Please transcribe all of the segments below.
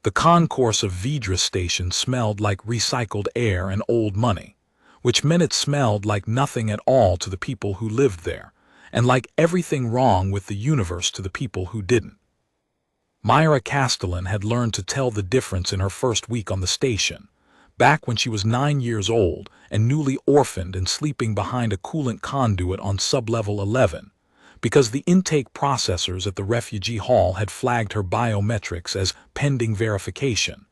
The concourse of Vidra station smelled like recycled air and old money, which meant it smelled like nothing at all to the people who lived there, and like everything wrong with the universe to the people who didn't. Myra Castellan had learned to tell the difference in her first week on the station, back when she was 9 years old and newly orphaned and sleeping behind a coolant conduit on sublevel 11, because the intake processors at the refugee hall had flagged her biometrics as pending verification,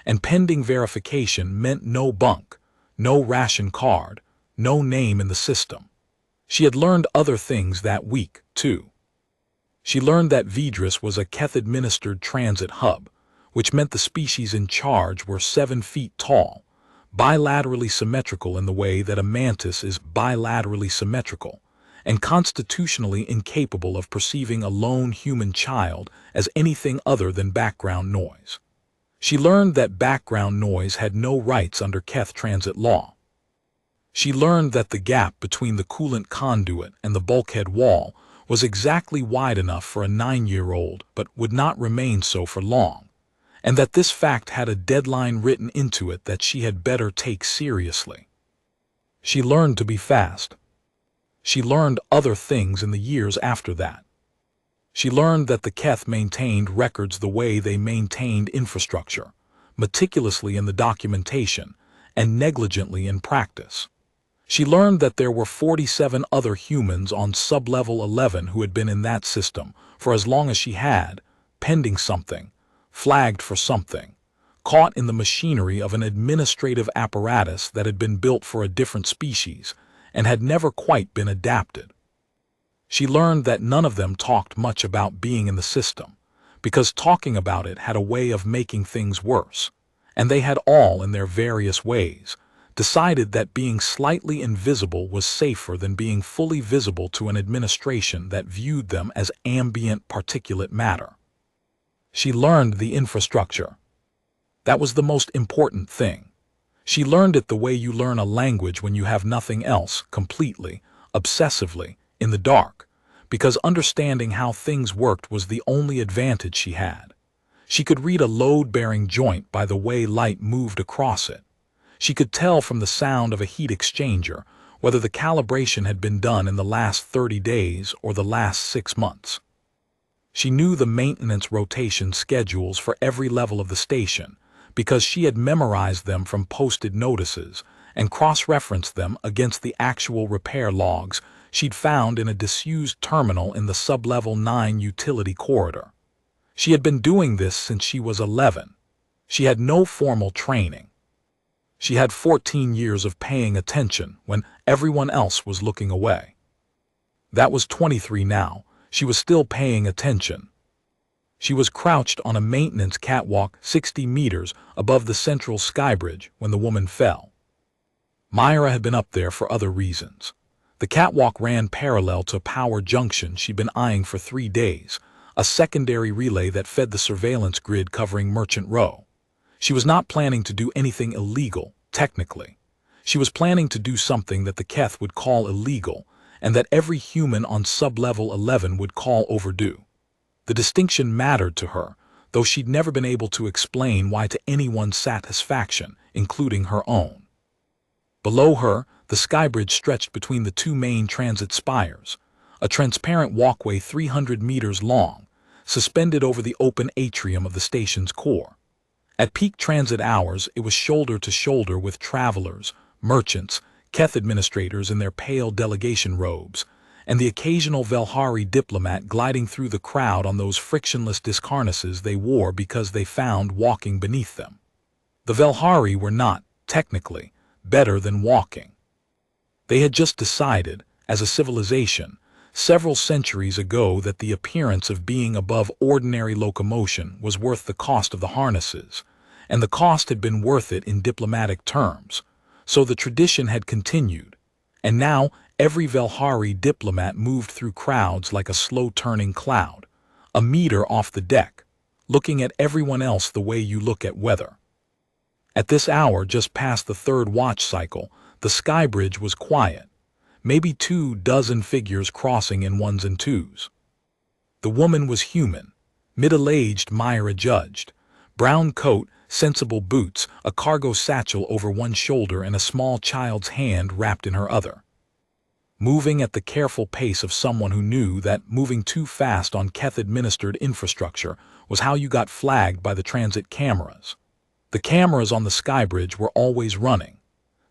and pending verification meant no bunk, no ration card, no name in the system. She had learned other things that week, too. She learned that Vidris was a Keth-administered transit hub, which meant the species in charge were 7 feet tall, bilaterally symmetrical in the way that a mantis is bilaterally symmetrical, and constitutionally incapable of perceiving a lone human child as anything other than background noise. She learned that background noise had no rights under Keth transit law. She learned that the gap between the coolant conduit and the bulkhead wall was exactly wide enough for a 9-year-old but would not remain so for long, and that this fact had a deadline written into it that she had better take seriously. She learned to be fast. She learned other things in the years after that. She learned that the Keth maintained records the way they maintained infrastructure, meticulously in the documentation and negligently in practice. She learned that there were 47 other humans on sublevel 11 who had been in that system for as long as she had, pending something, flagged for something, caught in the machinery of an administrative apparatus that had been built for a different species and had never quite been adapted. She learned that none of them talked much about being in the system, because talking about it had a way of making things worse, and they had all, in their various ways, decided that being slightly invisible was safer than being fully visible to an administration that viewed them as ambient particulate matter. She learned the infrastructure. That was the most important thing. She learned it the way you learn a language when you have nothing else, completely, obsessively, in the dark, because understanding how things worked was the only advantage she had. She could read a load-bearing joint by the way light moved across it. She could tell from the sound of a heat exchanger whether the calibration had been done in the last 30 days or the last 6 months. She knew the maintenance rotation schedules for every level of the station because she had memorized them from posted notices and cross-referenced them against the actual repair logs she'd found in a disused terminal in the sublevel 9 utility corridor. She had been doing this since she was 11. She had no formal training. She had 14 years of paying attention when everyone else was looking away. That was 23 now. She was still paying attention. She was crouched on a maintenance catwalk 60 meters above the central Skybridge when the woman fell. Myra had been up there for other reasons. The catwalk ran parallel to a power junction she'd been eyeing for 3 days, a secondary relay that fed the surveillance grid covering Merchant Row. She was not planning to do anything illegal, technically. She was planning to do something that the Keth would call illegal, and that every human on sublevel 11 would call overdue. The distinction mattered to her, though she'd never been able to explain why to anyone's satisfaction, including her own. Below her, the Skybridge stretched between the 2 main transit spires, a transparent walkway 300 meters long, suspended over the open atrium of the station's core. At peak transit hours, it was shoulder to shoulder with travelers, merchants, Keth administrators in their pale delegation robes, and the occasional Velhari diplomat gliding through the crowd on those frictionless disharnesses they wore because they found walking beneath them. The Velhari were not, technically, better than walking. They had just decided, as a civilization, several centuries ago that the appearance of being above ordinary locomotion was worth the cost of the harnesses, and the cost had been worth it in diplomatic terms, so the tradition had continued, and now every Velhari diplomat moved through crowds like a slow-turning cloud, a meter off the deck, looking at everyone else the way you look at weather. At this hour, just past the 3rd watch cycle, the Skybridge was quiet, maybe 24 figures crossing in 1s and 2s. The woman was human, middle-aged, Myra judged, Brown coat, sensible boots, a cargo satchel over one shoulder and a small child's hand wrapped in her other. Moving at the careful pace of someone who knew that moving too fast on Keth-administered infrastructure was how you got flagged by the transit cameras. The cameras on the Skybridge were always running.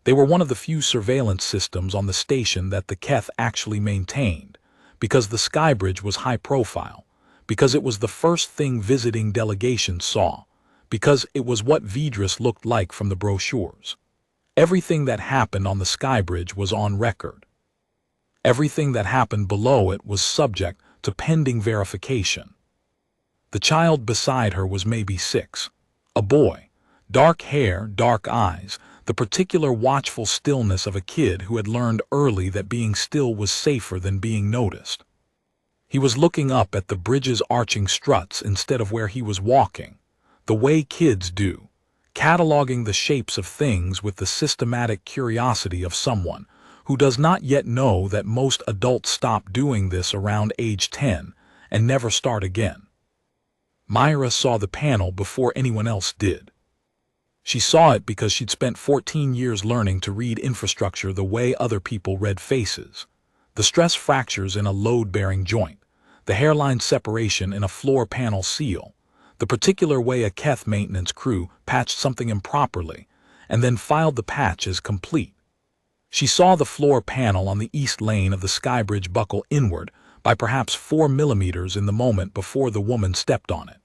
They were one of the few surveillance systems on the station that the Keth actually maintained, because the Skybridge was high profile, because it was the first thing visiting delegations saw, because it was what Vidrus looked like from the brochures. Everything that happened on the Skybridge was on record. Everything that happened below it was subject to pending verification. The child beside her was maybe 6. A boy. Dark hair, dark eyes, the particular watchful stillness of a kid who had learned early that being still was safer than being noticed. He was looking up at the bridge's arching struts instead of where he was walking, the way kids do, cataloging the shapes of things with the systematic curiosity of someone who does not yet know that most adults stop doing this around age 10 and never start again. Myra saw the panel before anyone else did. She saw it because she'd spent 14 years learning to read infrastructure the way other people read faces. The stress fractures in a load-bearing joint, the hairline separation in a floor panel seal, the particular way a Keth maintenance crew patched something improperly and then filed the patch as complete. She saw the floor panel on the east lane of the Skybridge buckle inward by perhaps 4 millimeters in the moment before the woman stepped on it.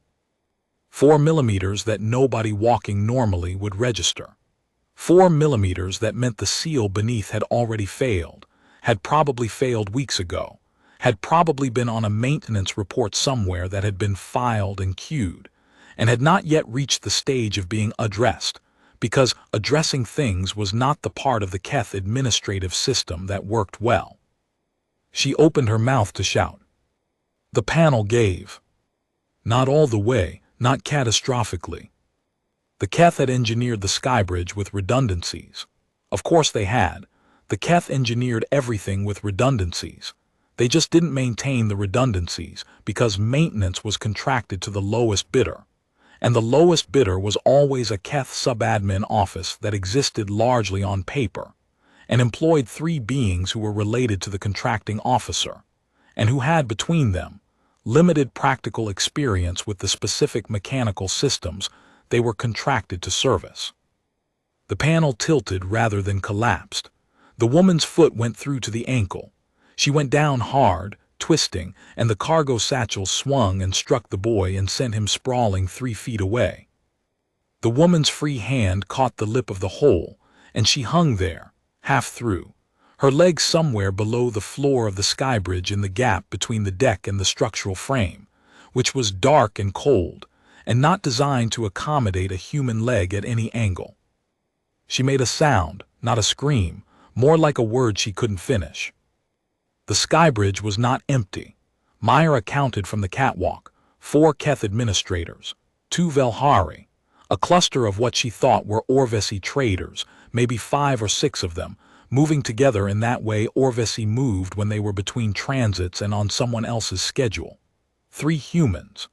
4 millimeters that nobody walking normally would register. 4 millimeters that meant the seal beneath had already failed, had probably failed weeks ago, had probably been on a maintenance report somewhere that had been filed and queued, and had not yet reached the stage of being addressed, because addressing things was not the part of the Keth administrative system that worked well. She opened her mouth to shout. The panel gave. Not all the way, not catastrophically. The Keth had engineered the Skybridge with redundancies. Of course they had. The Keth engineered everything with redundancies. They just didn't maintain the redundancies because maintenance was contracted to the lowest bidder. And the lowest bidder was always a Keth sub-admin office that existed largely on paper, and employed 3 beings who were related to the contracting officer, and who had between them limited practical experience with the specific mechanical systems they were contracted to service. The panel tilted rather than collapsed. The woman's foot went through to the ankle. She went down hard, twisting, and the cargo satchel swung and struck the boy and sent him sprawling 3 feet away. The woman's free hand caught the lip of the hole, and she hung there, half through, her legs somewhere below the floor of the Skybridge in the gap between the deck and the structural frame, which was dark and cold, and not designed to accommodate a human leg at any angle. She made a sound, not a scream, more like a word she couldn't finish. The Skybridge was not empty. Myra counted from the catwalk, 4 Keth administrators, 2 Velhari, a cluster of what she thought were Orvesi traders, maybe 5 or 6 of them, moving together in that way Orvesi moved when they were between transits and on someone else's schedule. 3 humans,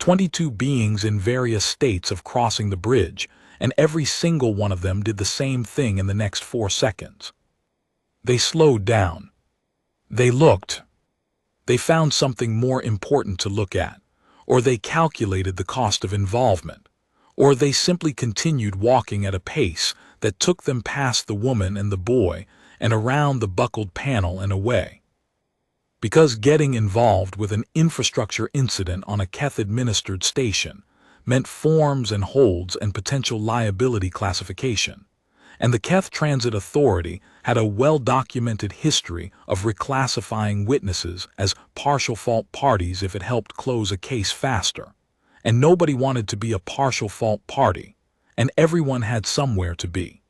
22 beings in various states of crossing the bridge, and every single one of them did the same thing in the next 4 seconds. They slowed down. They looked. They found something more important to look at, or they calculated the cost of involvement, or they simply continued walking at a pace that took them past the woman and the boy and around the buckled panel and away. Because getting involved with an infrastructure incident on a Keth-administered station meant forms and holds and potential liability classification, and the Keth Transit Authority had a well-documented history of reclassifying witnesses as partial fault parties if it helped close a case faster, and nobody wanted to be a partial fault party, and everyone had somewhere to be.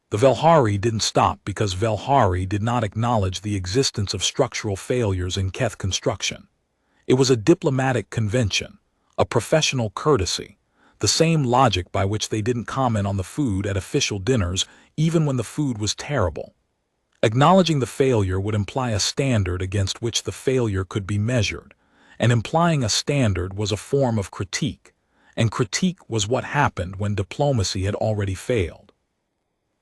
The Velhari didn't stop because Velhari did not acknowledge the existence of structural failures in Keth construction. It was a diplomatic convention, a professional courtesy, the same logic by which they didn't comment on the food at official dinners even when the food was terrible. Acknowledging the failure would imply a standard against which the failure could be measured, and implying a standard was a form of critique, and critique was what happened when diplomacy had already failed.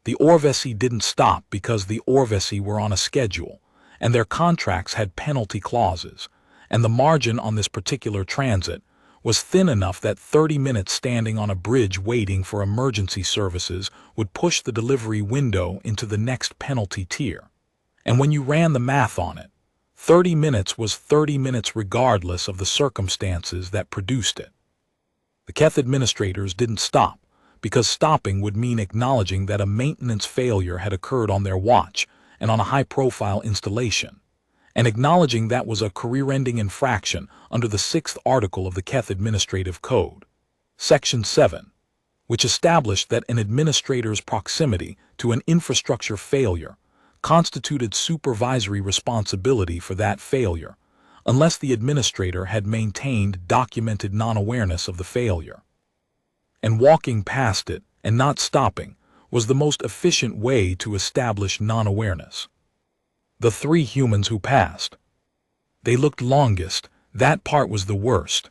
The Orvesi didn't stop because the Orvesi were on a schedule, and their contracts had penalty clauses, and the margin on this particular transit was thin enough that 30 minutes standing on a bridge waiting for emergency services would push the delivery window into the next penalty tier. And when you ran the math on it, 30 minutes was 30 minutes regardless of the circumstances that produced it. The Keth administrators didn't stop, because stopping would mean acknowledging that a maintenance failure had occurred on their watch and on a high-profile installation, and acknowledging that was a career-ending infraction under the 6th article of the Keth Administrative Code, Section 7, which established that an administrator's proximity to an infrastructure failure constituted supervisory responsibility for that failure, unless the administrator had maintained documented non-awareness of the failure. And walking past it and not stopping was the most efficient way to establish non-awareness. The 3 humans who passed. They looked longest, that part was the worst.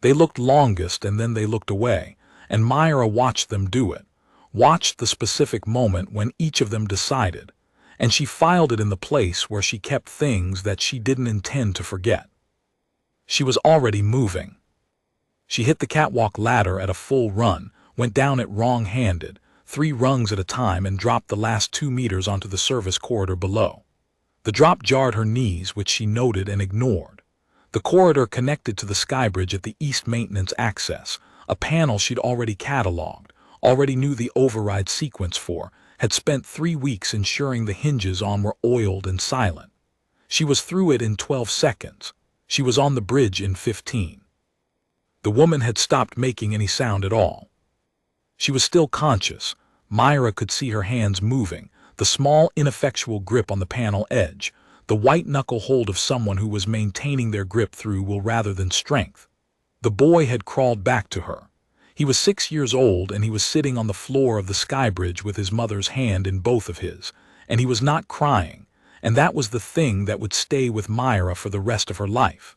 They looked longest and then they looked away, and Myra watched them do it, watched the specific moment when each of them decided, and she filed it in the place where she kept things that she didn't intend to forget. She was already moving. She hit the catwalk ladder at a full run, went down it wrong-handed, 3 rungs at a time, and dropped the last 2 meters onto the service corridor below. The drop jarred her knees, which she noted and ignored. The corridor connected to the Skybridge at the East Maintenance Access, a panel she'd already cataloged, already knew the override sequence for, had spent 3 weeks ensuring the hinges on were oiled and silent. She was through it in 12 seconds. She was on the bridge in 15. The woman had stopped making any sound at all. She was still conscious. Myra could see her hands moving, the small, ineffectual grip on the panel edge, the white-knuckle hold of someone who was maintaining their grip through will rather than strength. The boy had crawled back to her. He was 6 years old, and he was sitting on the floor of the Skybridge with his mother's hand in both of his, and he was not crying, and that was the thing that would stay with Myra for the rest of her life.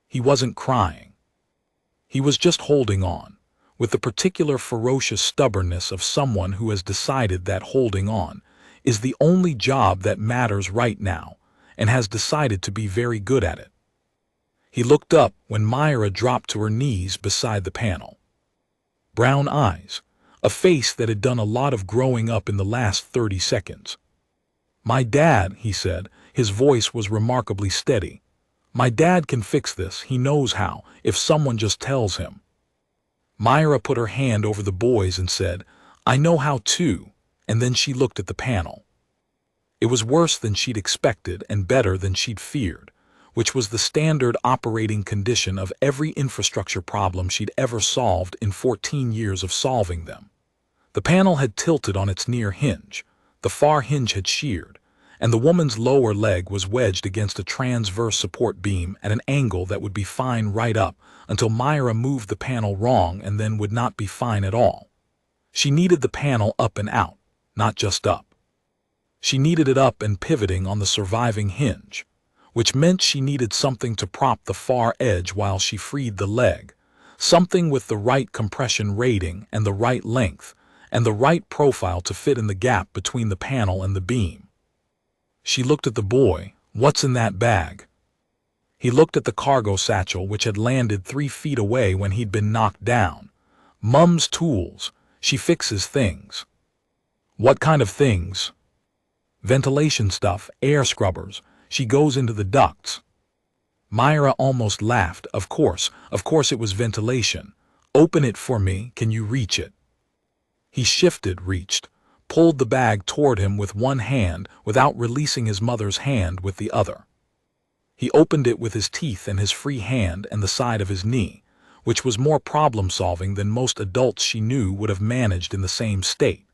He wasn't crying. He was just holding on, with the particular ferocious stubbornness of someone who has decided that holding on is the only job that matters right now, and has decided to be very good at it. He looked up when Myra dropped to her knees beside the panel. Brown eyes, a face that had done a lot of growing up in the last 30 seconds. "My dad," he said, his voice was remarkably steady. "My dad can fix this, he knows how, if someone just tells him." Myra put her hand over the boy's and said, "I know how too," and then she looked at the panel. It was worse than she'd expected and better than she'd feared, which was the standard operating condition of every infrastructure problem she'd ever solved in 14 years of solving them. The panel had tilted on its near hinge, the far hinge had sheared, and the woman's lower leg was wedged against a transverse support beam at an angle that would be fine right up until Myra moved the panel wrong and then would not be fine at all. She needed the panel up and out, not just up. She needed it up and pivoting on the surviving hinge, which meant she needed something to prop the far edge while she freed the leg, something with the right compression rating and the right length, and the right profile to fit in the gap between the panel and the beam. She looked at the boy. "What's in that bag?" He looked at the cargo satchel, which had landed 3 feet away when he'd been knocked down. "Mum's tools. She fixes things." "What kind of things?" "Ventilation stuff, air scrubbers. She goes into the ducts." Myra almost laughed. Of course it was ventilation. "Open it for me, can you reach it?" He shifted, reached, pulled the bag toward him with one hand without releasing his mother's hand with the other. He opened it with his teeth and his free hand and the side of his knee, which was more problem-solving than most adults she knew would have managed in the same state.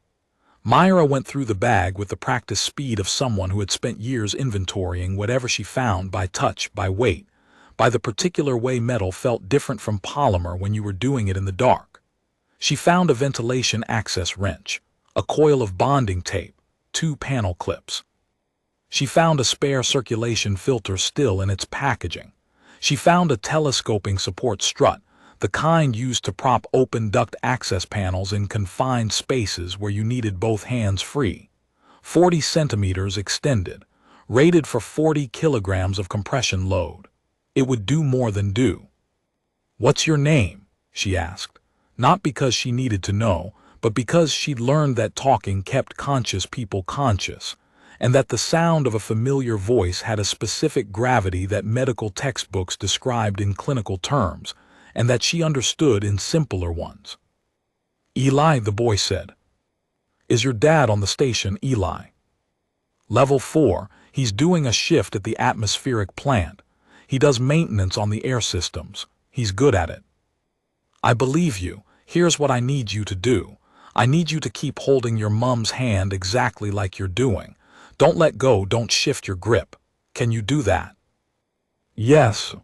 Myra went through the bag with the practiced speed of someone who had spent years inventorying whatever she found by touch, by weight, by the particular way metal felt different from polymer when you were doing it in the dark. She found a ventilation access wrench, a coil of bonding tape, 2 panel clips. She found a spare circulation filter still in its packaging. She found a telescoping support strut, the kind used to prop open duct access panels in confined spaces where you needed both hands free. 40 centimeters extended, rated for 40 kilograms of compression load. It would do more than do. "What's your name?" she asked, not because she needed to know, but because she'd learned that talking kept conscious people conscious, and that the sound of a familiar voice had a specific gravity that medical textbooks described in clinical terms, and that she understood in simpler ones. "Eli," the boy said. "Is your dad on the station, Eli?" "Level 4, he's doing a shift at the atmospheric plant. He does maintenance on the air systems. He's good at it." "I believe you. Here's what I need you to do. I need you to keep holding your mom's hand exactly like you're doing. Don't let go, don't shift your grip. Can you do that?" "Yes."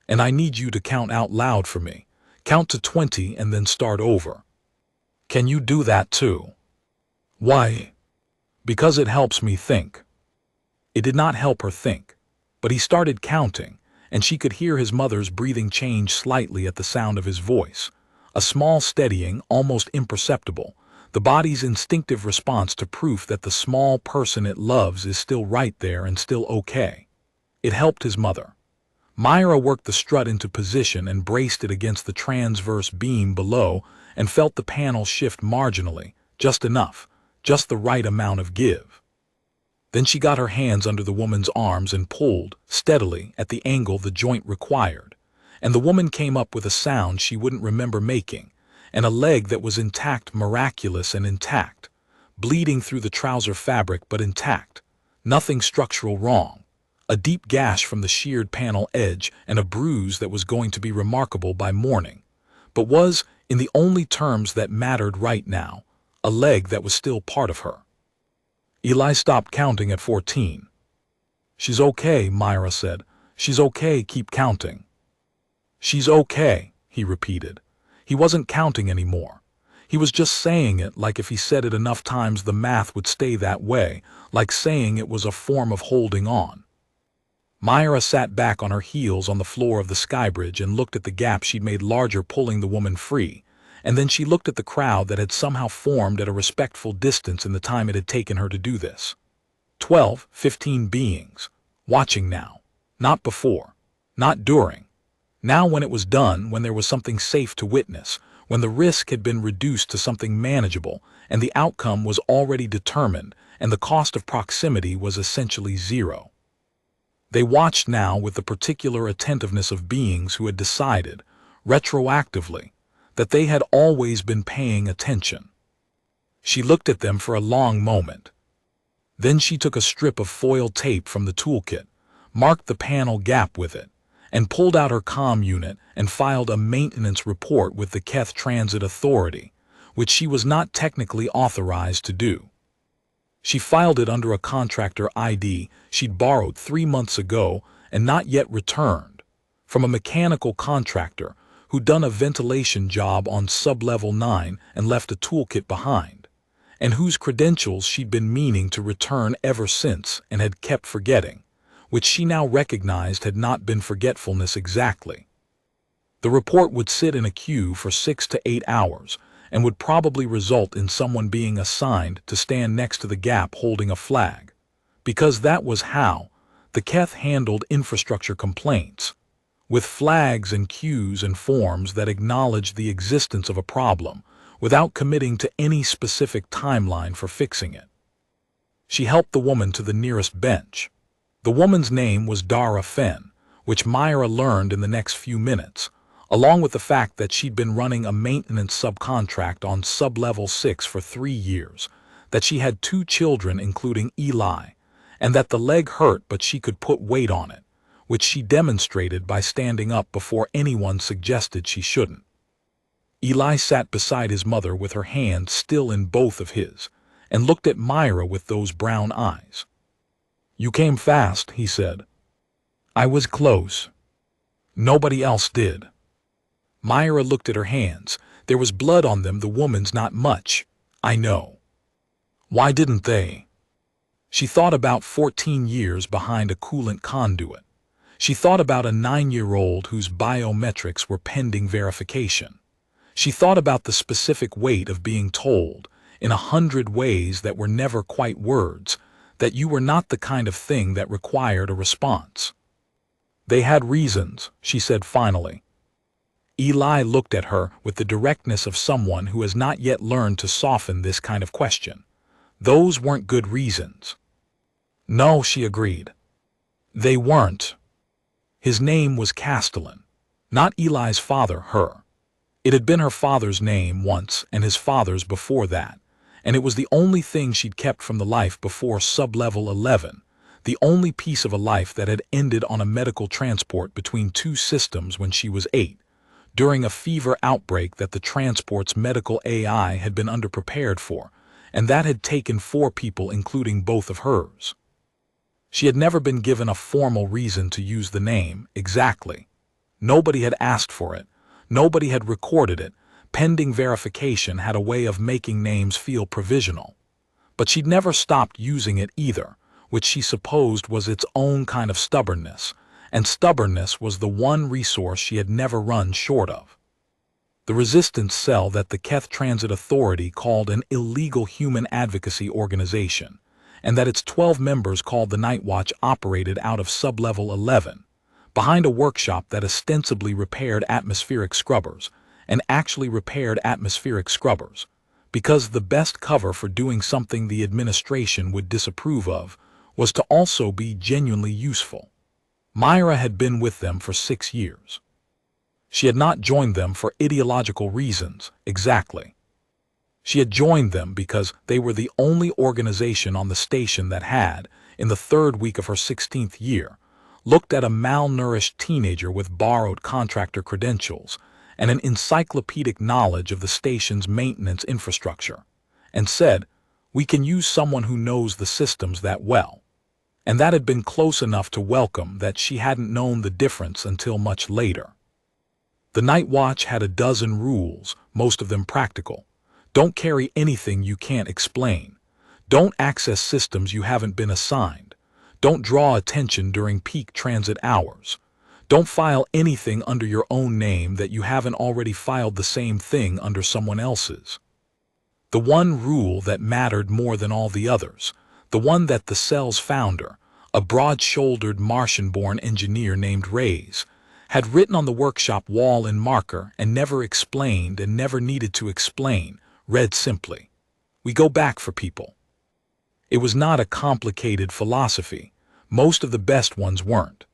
"And I need you to count out loud for me. Count to 20 and then start over." "Can you do that too?" "Why?" "Because it helps me think." It did not help her think, but he started counting, and she could hear his mother's breathing change slightly at the sound of his voice. A small steadying, almost imperceptible, the body's instinctive response to proof that the small person it loves is still right there and still okay. It helped his mother. Myra worked the strut into position and braced it against the transverse beam below and felt the panel shift marginally, just enough, just the right amount of give. Then she got her hands under the woman's arms and pulled, steadily, at the angle the joint required, and the woman came up with a sound she wouldn't remember making, and a leg that was intact, miraculous and intact, bleeding through the trouser fabric but intact, nothing structural wrong, a deep gash from the sheared panel edge and a bruise that was going to be remarkable by morning, but was, in the only terms that mattered right now, a leg that was still part of her. Eli stopped counting at 14. "She's okay," Myra said. "She's okay, keep counting." "She's okay," he repeated. He wasn't counting anymore. He was just saying it like if he said it enough times the math would stay that way, like saying it was a form of holding on. Myra sat back on her heels on the floor of the Skybridge and looked at the gap she'd made larger pulling the woman free, and then she looked at the crowd that had somehow formed at a respectful distance in the time it had taken her to do this. 12, 15 beings, watching now, not before, not during. Now when it was done, when there was something safe to witness, when the risk had been reduced to something manageable, and the outcome was already determined, and the cost of proximity was essentially zero. They watched now with the particular attentiveness of beings who had decided, retroactively, that they had always been paying attention. She looked at them for a long moment. Then she took a strip of foil tape from the toolkit, marked the panel gap with it, and pulled out her comm unit and filed a maintenance report with the Keth Transit Authority, which she was not technically authorized to do. She filed it under a contractor ID she'd borrowed 3 months ago and not yet returned, from a mechanical contractor who'd done a ventilation job on sub-level 9 and left a toolkit behind, and whose credentials she'd been meaning to return ever since and had kept forgetting, which she now recognized had not been forgetfulness exactly. The report would sit in a queue for 6 to 8 hours and would probably result in someone being assigned to stand next to the gap holding a flag, because that was how the Keth handled infrastructure complaints, with flags and queues and forms that acknowledged the existence of a problem without committing to any specific timeline for fixing it. She helped the woman to the nearest bench. The woman's name was Dara Fenn, which Myra learned in the next few minutes, along with the fact that she'd been running a maintenance subcontract on sub-level 6 for 3 years, that she had 2 children including Eli, and that the leg hurt but she could put weight on it, which she demonstrated by standing up before anyone suggested she shouldn't. Eli sat beside his mother with her hand still in both of his, and looked at Myra with those brown eyes. "You came fast," he said. "I was close. Nobody else did." Myra looked at her hands. There was blood on them, the woman's not much. "I know." "Why didn't they?" She thought about 14 years behind a coolant conduit. She thought about a 9-year-old whose biometrics were pending verification. She thought about the specific weight of being told, in 100 ways that were never quite words, that you were not the kind of thing that required a response. They had reasons, she said finally. Eli looked at her with the directness of someone who has not yet learned to soften this kind of question. Those weren't good reasons. No, she agreed. They weren't. His name was Castellan, not Eli's father, her. It had been her father's name once and his father's before that, and it was the only thing she'd kept from the life before Sublevel 11, the only piece of a life that had ended on a medical transport between two systems when she was 8, during a fever outbreak that the transport's medical AI had been underprepared for, and that had taken 4 people including both of hers. She had never been given a formal reason to use the name, exactly. Nobody had asked for it. Nobody had recorded it. Pending verification had a way of making names feel provisional. But she'd never stopped using it either, which she supposed was its own kind of stubbornness, and stubbornness was the one resource she had never run short of. The resistance cell that the Keth Transit Authority called an illegal human advocacy organization, and that its 12 members called the Night Watch operated out of Sublevel 11, behind a workshop that ostensibly repaired atmospheric scrubbers, and actually repaired atmospheric scrubbers, because the best cover for doing something the administration would disapprove of was to also be genuinely useful. Myra had been with them for 6 years. She had not joined them for ideological reasons, exactly. She had joined them because they were the only organization on the station that had, in the 3rd week of her 16th year, looked at a malnourished teenager with borrowed contractor credentials and an encyclopedic knowledge of the station's maintenance infrastructure, and said, "We can use someone who knows the systems that well." And that had been close enough to welcome that she hadn't known the difference until much later. The Night Watch had a dozen rules, most of them practical. Don't carry anything you can't explain. Don't access systems you haven't been assigned. Don't draw attention during peak transit hours. Don't file anything under your own name that you haven't already filed the same thing under someone else's. The one rule that mattered more than all the others, the one that the cell's founder, a broad-shouldered Martian-born engineer named Reyes, had written on the workshop wall in marker and never explained and never needed to explain, read simply, "We go back for people." It was not a complicated philosophy. Most of the best ones weren't.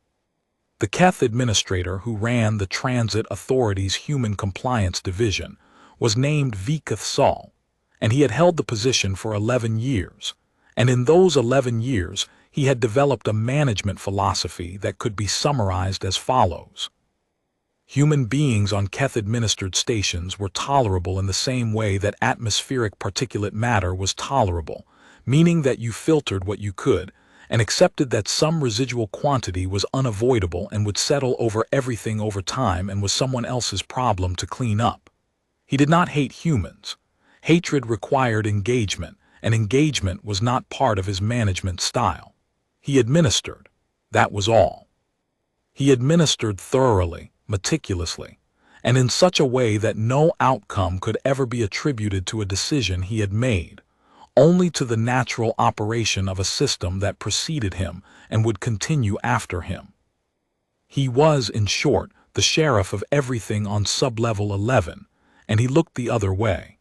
The Keth administrator who ran the Transit Authority's Human Compliance Division was named Viketh Saul, and he had held the position for 11 years, and in those 11 years he had developed a management philosophy that could be summarized as follows. Human beings on Keth-administered stations were tolerable in the same way that atmospheric particulate matter was tolerable, meaning that you filtered what you could, and accepted that some residual quantity was unavoidable and would settle over everything over time and was someone else's problem to clean up. He did not hate humans. Hatred required engagement, and engagement was not part of his management style. He administered. That was all. He administered thoroughly, meticulously, and in such a way that no outcome could ever be attributed to a decision he had made, only to the natural operation of a system that preceded him and would continue after him. He was, in short, the sheriff of everything on Sublevel 11, and he looked the other way.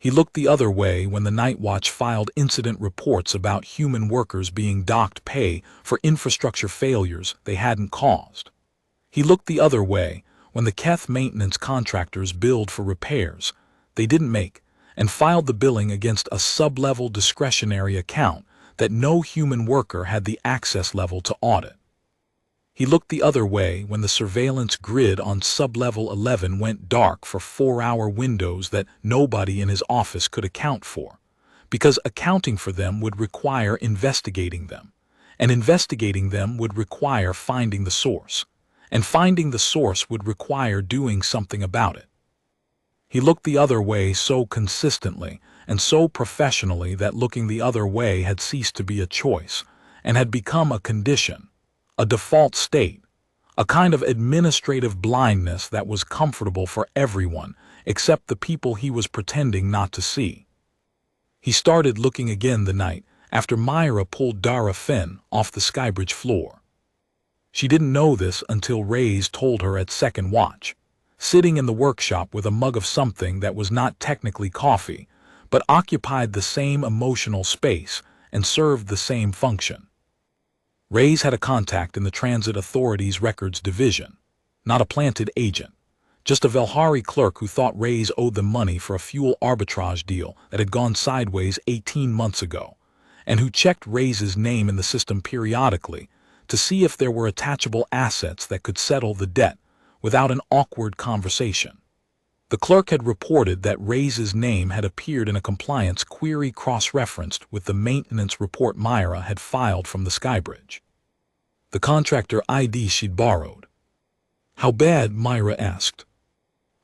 He looked the other way when the Night Watch filed incident reports about human workers being docked pay for infrastructure failures they hadn't caused. He looked the other way when the Keth maintenance contractors billed for repairs they didn't make and filed the billing against a sublevel discretionary account that no human worker had the access level to audit. He looked the other way when the surveillance grid on Sublevel 11 went dark for 4-hour windows that nobody in his office could account for, because accounting for them would require investigating them, and investigating them would require finding the source, and finding the source would require doing something about it. He looked the other way so consistently and so professionally that looking the other way had ceased to be a choice and had become a condition, a default state, a kind of administrative blindness that was comfortable for everyone except the people he was pretending not to see. He started looking again the night after Myra pulled Dara Finn off the Skybridge floor. She didn't know this until Reyes told her at second watch, sitting in the workshop with a mug of something that was not technically coffee, but occupied the same emotional space and served the same function. Reyes had a contact in the Transit Authority's Records Division, not a planted agent, just a Velhari clerk who thought Reyes owed them money for a fuel arbitrage deal that had gone sideways 18 months ago, and who checked Reyes's name in the system periodically to see if there were attachable assets that could settle the debt without an awkward conversation. The clerk had reported that Reyes's name had appeared in a compliance query cross-referenced with the maintenance report Myra had filed from the Skybridge. The contractor ID she'd borrowed. "How bad?" Myra asked.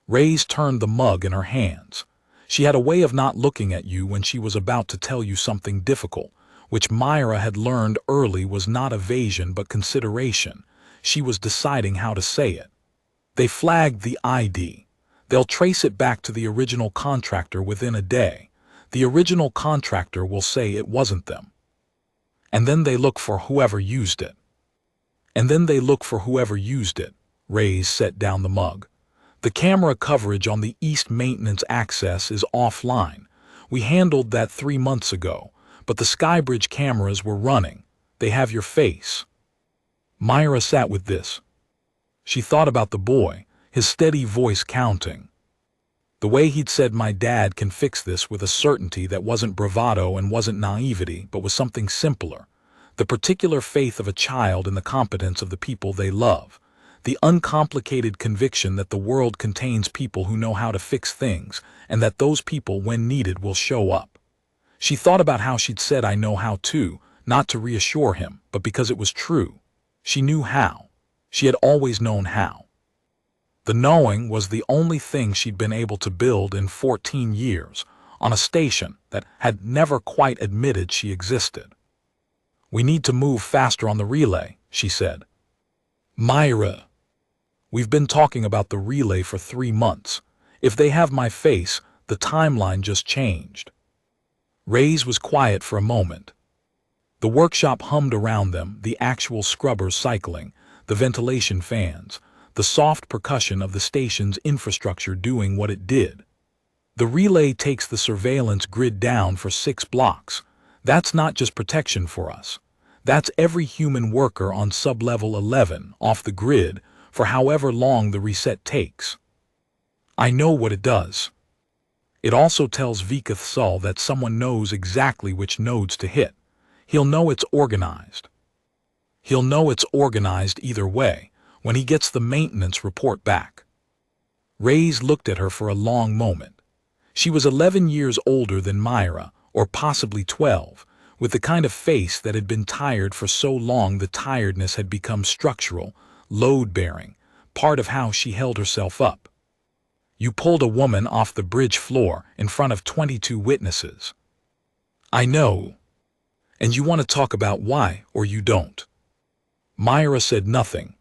Reyes turned the mug in her hands. She had a way of not looking at you when she was about to tell you something difficult, which Myra had learned early was not evasion but consideration. She was deciding how to say it. "They flagged the ID. They'll trace it back to the original contractor within a day. The original contractor will say it wasn't them. And then they look for whoever used it." Reyes set down the mug. "The camera coverage on the East Maintenance access is offline. We handled that 3 months ago, but the Skybridge cameras were running. They have your face." Myra sat with this. She thought about the boy, his steady voice counting. The way he'd said, "My dad can fix this," with a certainty that wasn't bravado and wasn't naivety, but was something simpler. The particular faith of a child in the competence of the people they love. The uncomplicated conviction that the world contains people who know how to fix things, and that those people, when needed, will show up. She thought about how she'd said, "I know how to," not to reassure him, but because it was true. She knew how. She had always known how. The knowing was the only thing she'd been able to build in 14 years, on a station that had never quite admitted she existed. "We need to move faster on the relay," she said. "Myra, we've been talking about the relay for 3 months. If they have my face, the timeline just changed." Reyes was quiet for a moment. The workshop hummed around them, the actual scrubbers cycling, the ventilation fans, the soft percussion of the station's infrastructure doing what it did. "The relay takes the surveillance grid down for 6 blocks. That's not just protection for us. That's every human worker on sub-level 11 off the grid for however long the reset takes. I know what it does. It also tells Vikath Sul that someone knows exactly which nodes to hit. He'll know it's organized. He'll know it's organized either way when he gets the maintenance report back." Reyes looked at her for a long moment. She was 11 years older than Myra, or possibly 12, with the kind of face that had been tired for so long the tiredness had become structural, load-bearing, part of how she held herself up. "You pulled a woman off the bridge floor in front of 22 witnesses. I know. And you want to talk about why, or you don't." Myra said nothing.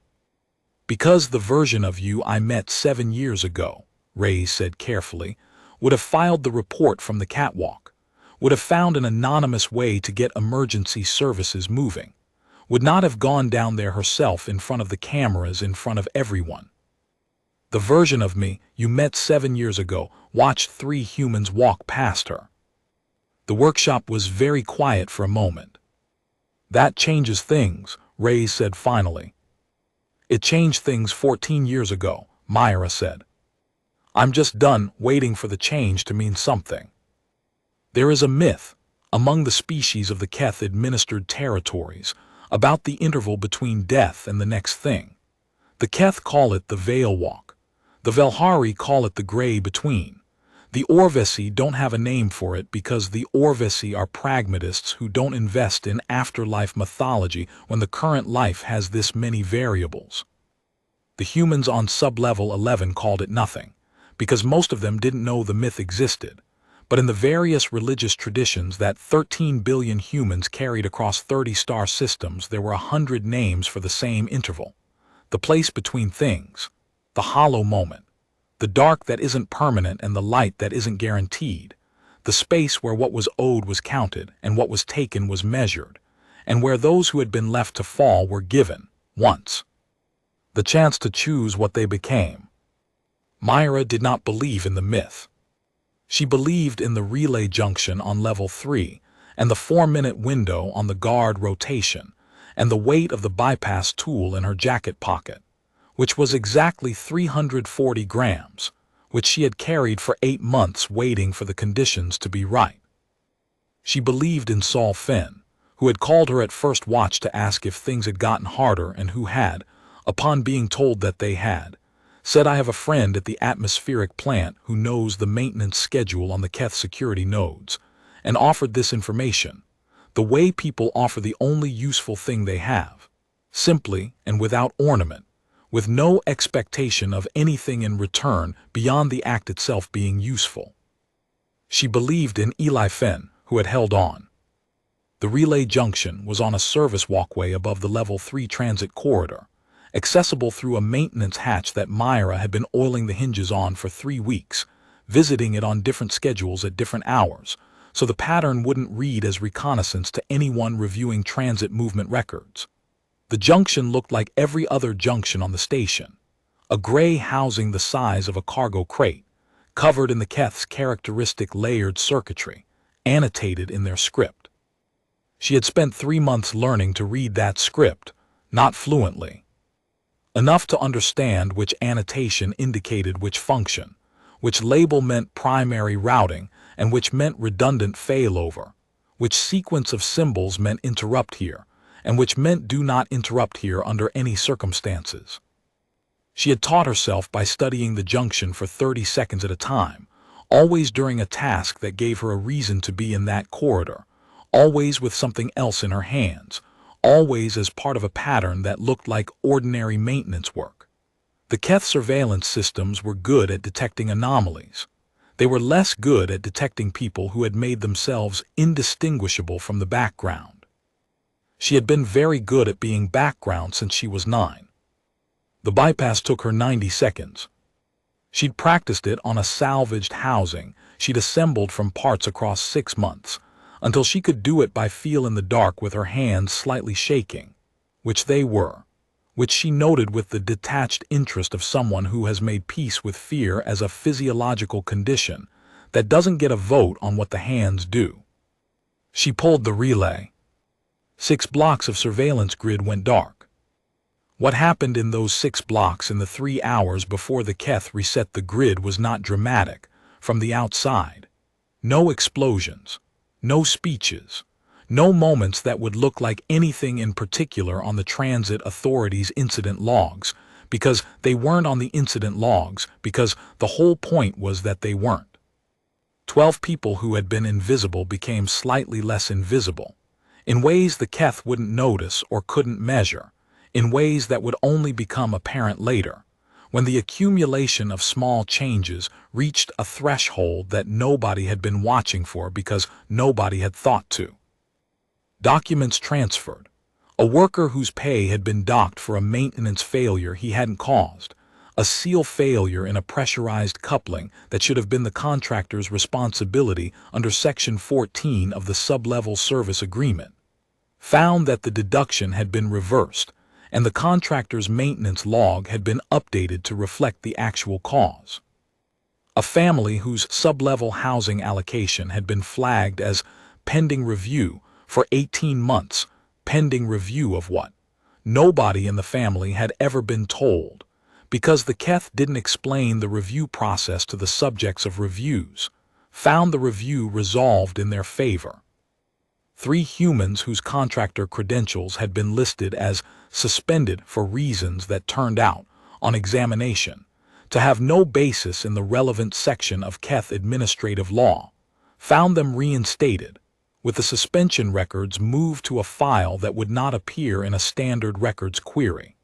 "Because the version of you I met 7 years ago," Reyes said carefully, "would have filed the report from the catwalk, would have found an anonymous way to get emergency services moving, would not have gone down there herself in front of the cameras in front of everyone. The version of me you met 7 years ago watched 3 humans walk past her." The workshop was very quiet for a moment. "That changes things," Reyes said finally. "It changed things 14 years ago," Myra said. "I'm just done waiting for the change to mean something. There is a myth among the species of the Keth-administered territories about the interval between death and the next thing. The Keth call it the Veil Walk. The Velhari call it the Gray Between. The Orvesi don't have a name for it because the Orvesi are pragmatists who don't invest in afterlife mythology when the current life has this many variables. The humans on sub-level 11 called it nothing, because most of them didn't know the myth existed. but in the various religious traditions that 13 billion humans carried across 30 star systems, there were 100 names for the same interval. The place between things, the hollow moment, the dark that isn't permanent and the light that isn't guaranteed, the space where what was owed was counted and what was taken was measured, and where those who had been left to fall were given, once, the chance to choose what they became. Myra did not believe in the myth. She believed in the relay junction on level 3 and the 4-minute window on the guard rotation and the weight of the bypass tool in her jacket pocket, which was exactly 340 grams, which she had carried for 8 months waiting for the conditions to be right. She believed in Saul Finn, who had called her at first watch to ask if things had gotten harder and who had, upon being told that they had, said, "I have a friend at the atmospheric plant who knows the maintenance schedule on the Keth security nodes," and offered this information, the way people offer the only useful thing they have, simply and without ornament, with no expectation of anything in return beyond the act itself being useful. She believed in Eli Finn, who had held on. The relay junction was on a service walkway above the level 3 transit corridor, accessible through a maintenance hatch that Myra had been oiling the hinges on for 3 weeks, visiting it on different schedules at different hours, so the pattern wouldn't read as reconnaissance to anyone reviewing transit movement records. The junction looked like every other junction on the station, a gray housing the size of a cargo crate, covered in the Keth's characteristic layered circuitry, annotated in their script. She had spent 3 months learning to read that script, not fluently, enough to understand which annotation indicated which function, which label meant primary routing and which meant redundant failover, which sequence of symbols meant interrupt here, and which meant do not interrupt here under any circumstances. She had taught herself by studying the junction for 30 seconds at a time, always during a task that gave her a reason to be in that corridor, always with something else in her hands, always as part of a pattern that looked like ordinary maintenance work. The Keth surveillance systems were good at detecting anomalies. They were less good at detecting people who had made themselves indistinguishable from the background. She had been very good at being background since she was 9. The bypass took her 90 seconds. She'd practiced it on a salvaged housing she'd assembled from parts across 6 months, until she could do it by feel in the dark with her hands slightly shaking, which they were, which she noted with the detached interest of someone who has made peace with fear as a physiological condition that doesn't get a vote on what the hands do. She pulled the relay. 6 blocks of surveillance grid went dark. What happened in those 6 blocks in the 3 hours before the Keth reset the grid was not dramatic from the outside. No explosions. No speeches, no moments that would look like anything in particular on the transit authority's incident logs, because they weren't on the incident logs, because the whole point was that they weren't. 12 people who had been invisible became slightly less invisible, in ways the Keth wouldn't notice or couldn't measure, in ways that would only become apparent later, when the accumulation of small changes reached a threshold that nobody had been watching for because nobody had thought to. Documents transferred. A worker whose pay had been docked for a maintenance failure he hadn't caused. A seal failure in a pressurized coupling that should have been the contractor's responsibility under Section 14 of the Sublevel Service Agreement. Found that the deduction had been reversed, and the contractor's maintenance log had been updated to reflect the actual cause. A family whose sublevel housing allocation had been flagged as pending review for 18 months, pending review of what? Nobody in the family had ever been told, because the Keth didn't explain the review process to the subjects of reviews, found the review resolved in their favor. 3 humans whose contractor credentials had been listed as suspended for reasons that turned out, on examination, to have no basis in the relevant section of Keth administrative law, found them reinstated, with the suspension records moved to a file that would not appear in a standard records query.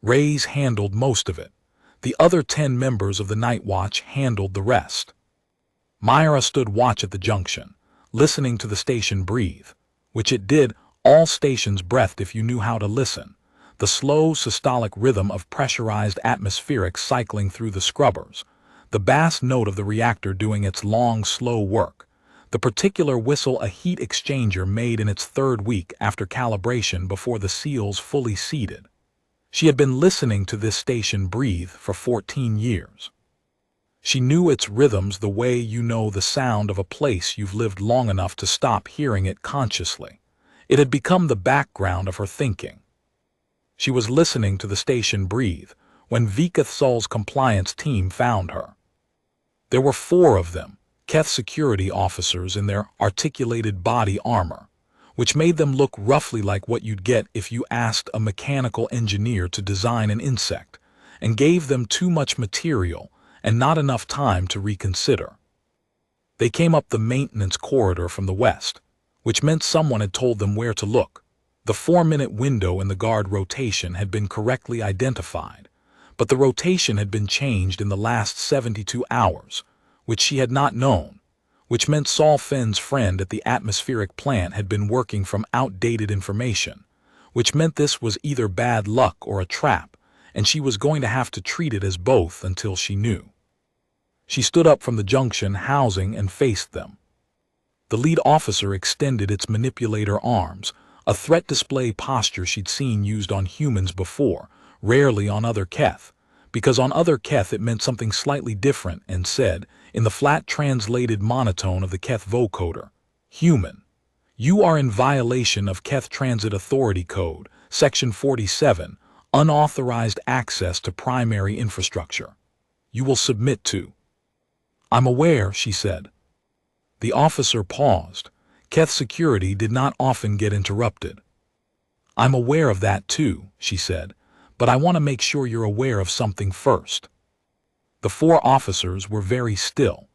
Reyes handled most of it. The other 10 members of the Night Watch handled the rest. Myra stood watch at the junction, listening to the station breathe, which it did. All stations breathed if you knew how to listen. The slow, systolic rhythm of pressurized atmospherics cycling through the scrubbers, the bass note of the reactor doing its long, slow work, the particular whistle a heat exchanger made in its third week after calibration before the seals fully seated. She had been listening to this station breathe for 14 years. She knew its rhythms the way you know the sound of a place you've lived long enough to stop hearing it consciously. It had become the background of her thinking. She was listening to the station breathe when Viketh Sol's compliance team found her. There were 4 of them, Keth security officers in their articulated body armor, which made them look roughly like what you'd get if you asked a mechanical engineer to design an insect, and gave them too much material and not enough time to reconsider. They came up the maintenance corridor from the west, which meant someone had told them where to look. The 4-minute window in the guard rotation had been correctly identified, but the rotation had been changed in the last 72 hours, which she had not known, which meant Sol Finn's friend at the atmospheric plant had been working from outdated information, which meant this was either bad luck or a trap, and she was going to have to treat it as both until she knew. She stood up from the junction housing and faced them. The lead officer extended its manipulator arms, a threat display posture she'd seen used on humans before, rarely on other Keth, because on other Keth it meant something slightly different, and said, in the flat translated monotone of the Keth vocoder, "Human, you are in violation of Keth Transit Authority Code, Section 47, unauthorized access to primary infrastructure. You will submit to." "I'm aware," she said. The officer paused. Keth security did not often get interrupted. "I'm aware of that too," she said, "but I want to make sure you're aware of something first." The 4 officers were very still.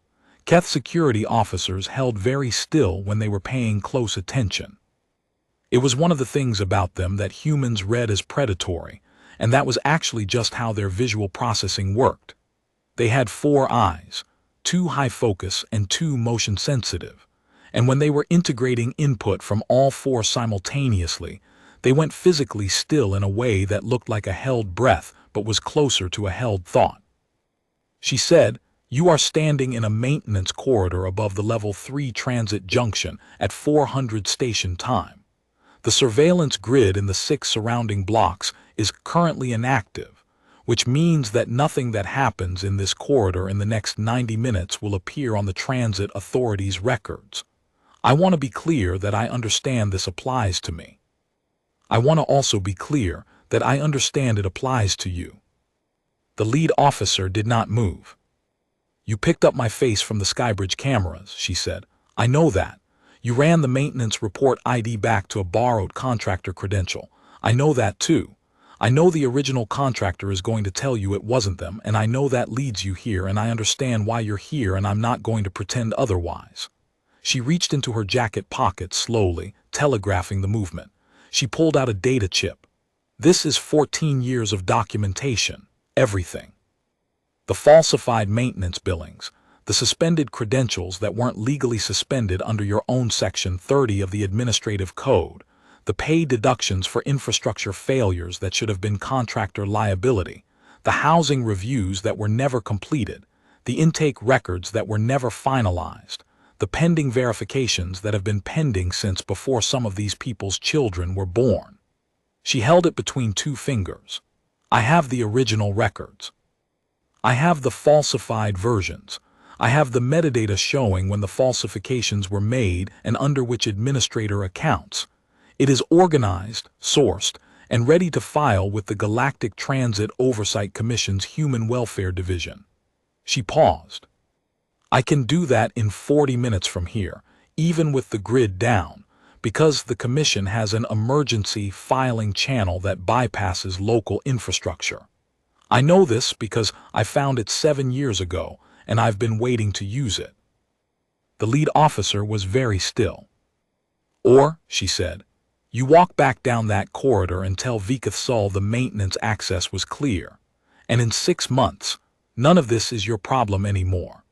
Keth security officers held very still when they were paying close attention. It was one of the things about them that humans read as predatory, and that was actually just how their visual processing worked. They had 4 eyes, 2 high focus and 2 motion sensitive, and when they were integrating input from all 4 simultaneously, they went physically still in a way that looked like a held breath but was closer to a held thought. She said, "You are standing in a maintenance corridor above the level 3 transit junction at 400 station time. The surveillance grid in the 6 surrounding blocks is currently inactive, which means that nothing that happens in this corridor in the next 90 minutes will appear on the Transit Authority's records. I want to be clear that I understand this applies to me. I want to also be clear that I understand it applies to you." The lead officer did not move. "You picked up my face from the Skybridge cameras," she said. "I know that. You ran the maintenance report ID back to a borrowed contractor credential. I know that too. I know the original contractor is going to tell you it wasn't them, and I know that leads you here, and I understand why you're here, and I'm not going to pretend otherwise." She reached into her jacket pocket slowly, telegraphing the movement. She pulled out a data chip. "This is 14 years of documentation, everything. The falsified maintenance billings, the suspended credentials that weren't legally suspended under your own Section 30 of the Administrative Code, the pay deductions for infrastructure failures that should have been contractor liability, the housing reviews that were never completed, the intake records that were never finalized, the pending verifications that have been pending since before some of these people's children were born." She held it between 2 fingers. "I have the original records. I have the falsified versions. I have the metadata showing when the falsifications were made and under which administrator accounts. It is organized, sourced, and ready to file with the Galactic Transit Oversight Commission's Human Welfare Division." She paused. "I can do that in 40 minutes from here, even with the grid down, because the Commission has an emergency filing channel that bypasses local infrastructure. I know this because I found it 7 years ago, and I've been waiting to use it." The lead officer was very still. "Or," she said, "you walk back down that corridor and tell Viketh Sol the maintenance access was clear, and in 6 months, none of this is your problem anymore,